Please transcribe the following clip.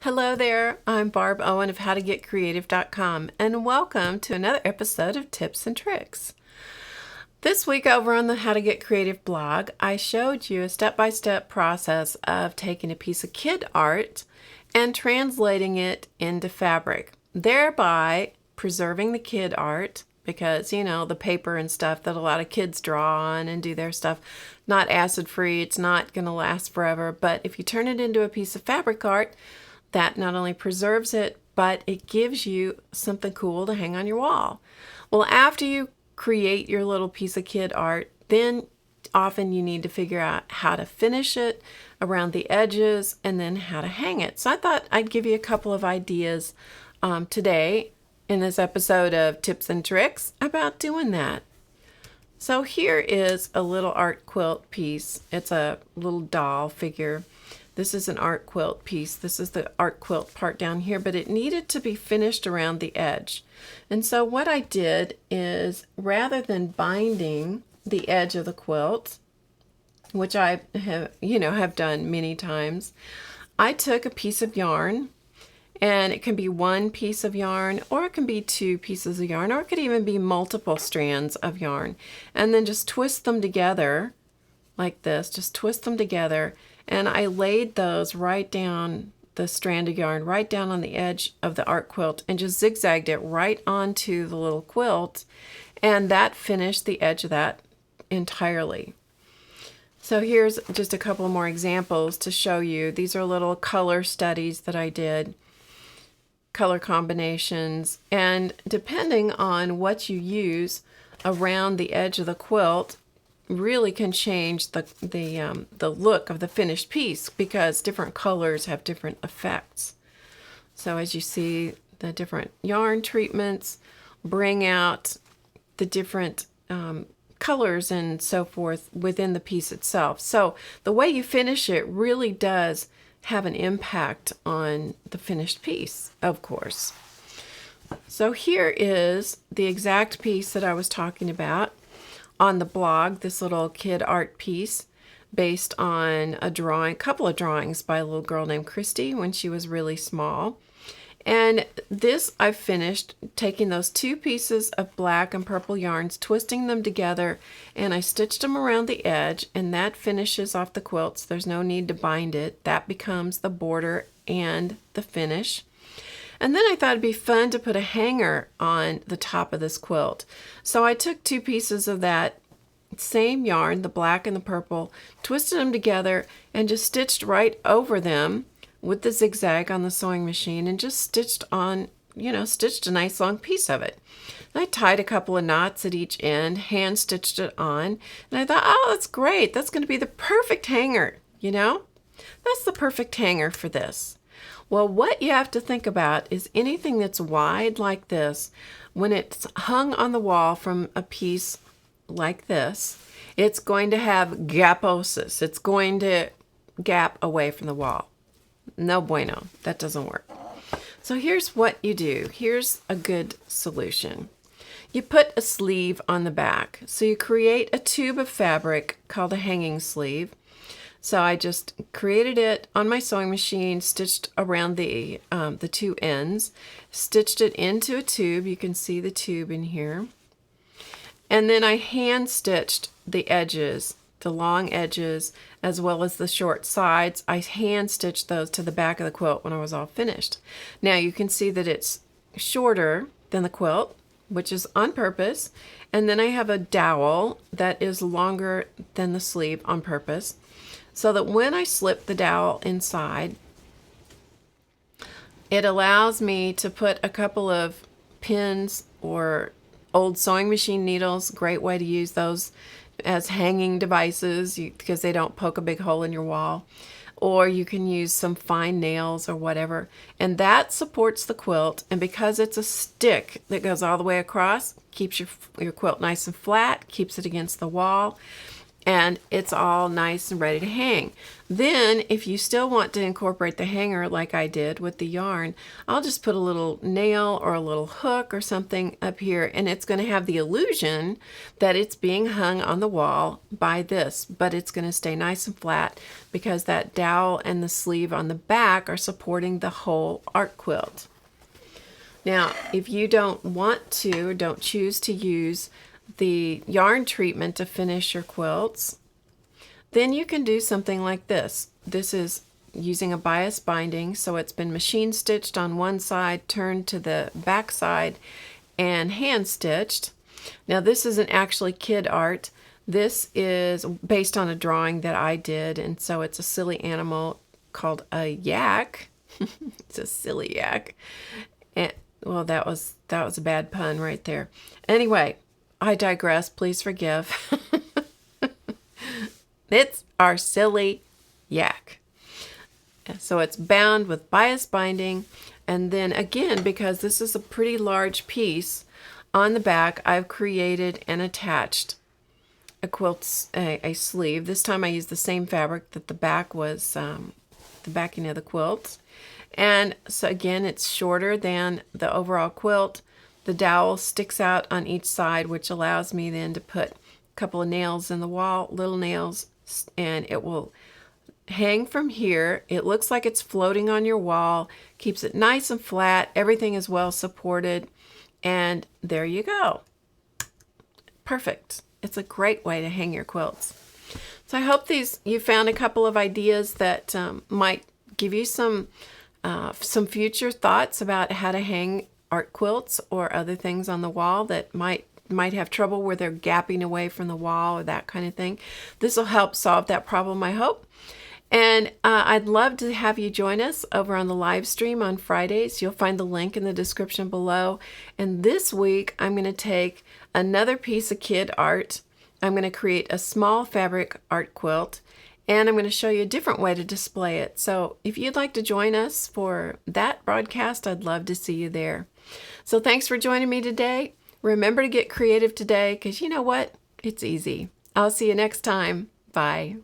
Hello there, I'm Barb Owen of HowToGetCreative.com, and welcome to another episode of Tips and Tricks. This week over on the How to Get Creative blog, I showed you a step-by-step process of taking a piece of kid art and translating it into fabric, thereby preserving the kid art because, you know, the paper and stuff that a lot of kids draw on and do their stuff, not acid-free, it's not going to last forever, but if you turn it into a piece of fabric art, that not only preserves it, but it gives you something cool to hang on your wall. Well, after you create your little piece of kid art, then often you need to figure out how to finish it around the edges and then how to hang it. So I thought I'd give you a couple of ideas today in this episode of Tips and Tricks about doing that. So here is a little art quilt piece. It's a little doll figure. This is an art quilt piece. This is the art quilt part down here, but it needed to be finished around the edge. And so what I did is, rather than binding the edge of the quilt, which I have done many times, I took a piece of yarn, and it can be one piece of yarn, or it can be two pieces of yarn, or it could even be multiple strands of yarn, and then just twist them together like this, just twist them together. And I laid those right down, the strand of yarn, right down on the edge of the art quilt and just zigzagged it right onto the little quilt. And that finished the edge of that entirely. So here's just a couple more examples to show you. These are little color studies that I did, color combinations. And depending on what you use around the edge of the quilt, really can change the look of the finished piece because different colors have different effects. So as you see, the different yarn treatments bring out the different colors and so forth within the piece itself. So the way you finish it really does have an impact on the finished piece, of course. So here is the exact piece that I was talking about on the blog, this little kid art piece based on a couple of drawings by a little girl named Christy when she was really small. And this I finished taking those two pieces of black and purple yarns, twisting them together, and I stitched them around the edge, and that finishes off the quilts. There's no need to bind it. That becomes the border and the finish. And then I thought it'd be fun to put a hanger on the top of this quilt. So I took two pieces of that same yarn, the black and the purple, twisted them together and just stitched right over them with the zigzag on the sewing machine and just stitched a nice long piece of it. And I tied a couple of knots at each end, hand stitched it on, and I thought, oh, that's great. That's going to be the perfect hanger, That's the perfect hanger for this. Well, what you have to think about is anything that's wide like this, when it's hung on the wall from a piece like this, it's going to have gaposis. It's going to gap away from the wall. No bueno. That doesn't work. So here's what you do. Here's a good solution. You put a sleeve on the back. So you create a tube of fabric called a hanging sleeve. So I just created it on my sewing machine, stitched around the two ends, stitched it into a tube. You can see the tube in here. And then I hand stitched the edges, the long edges, as well as the short sides. I hand stitched those to the back of the quilt when I was all finished. Now you can see that it's shorter than the quilt, which is on purpose. And then I have a dowel that is longer than the sleeve on purpose, so that when I slip the dowel inside, it allows me to put a couple of pins or old sewing machine needles. Great way to use those as hanging devices because they don't poke a big hole in your wall. Or you can use some fine nails or whatever. And that supports the quilt. And because it's a stick that goes all the way across, keeps your quilt nice and flat, keeps it against the wall. and it's all nice and ready to hang. Then if you still want to incorporate the hanger like I did with the yarn, I'll just put a little nail or a little hook or something up here, and it's going to have the illusion that it's being hung on the wall by this, but it's going to stay nice and flat because that dowel and the sleeve on the back are supporting the whole art quilt. Now, if you don't want to or don't choose to use the yarn treatment to finish your quilts, then you can do something like this. This is using a bias binding, so it's been machine stitched on one side, turned to the back side, and hand stitched. Now this isn't actually kid art. This is based on a drawing that I did, and so it's a silly animal called a yak. It's a silly yak. And well, that was a bad pun right there. Anyway, I digress. Please forgive. It's our silly yak. So it's bound with bias binding, and then again, because this is a pretty large piece, on the back I've created and attached a sleeve. This time I used the same fabric that the back was, the backing of the quilt. And so again, it's shorter than the overall quilt. The dowel sticks out on each side, which allows me then to put a couple of nails in the wall, little nails, and it will hang from here. It looks like it's floating on your wall, keeps it nice and flat. Everything is well supported, and there you go. Perfect. It's a great way to hang your quilts. So I hope you found a couple of ideas that might give you some future thoughts about how to hang art quilts or other things on the wall that might have trouble where they're gapping away from the wall or that kind of thing. This will help solve that problem, I hope. And I'd love to have you join us over on the live stream on Fridays. You'll find the link in the description below. And this week, I'm going to take another piece of kid art. I'm going to create a small fabric art quilt, and I'm going to show you a different way to display it. So if you'd like to join us for that broadcast, I'd love to see you there. So thanks for joining me today. Remember to get creative today, because you know what? It's easy. I'll see you next time. Bye.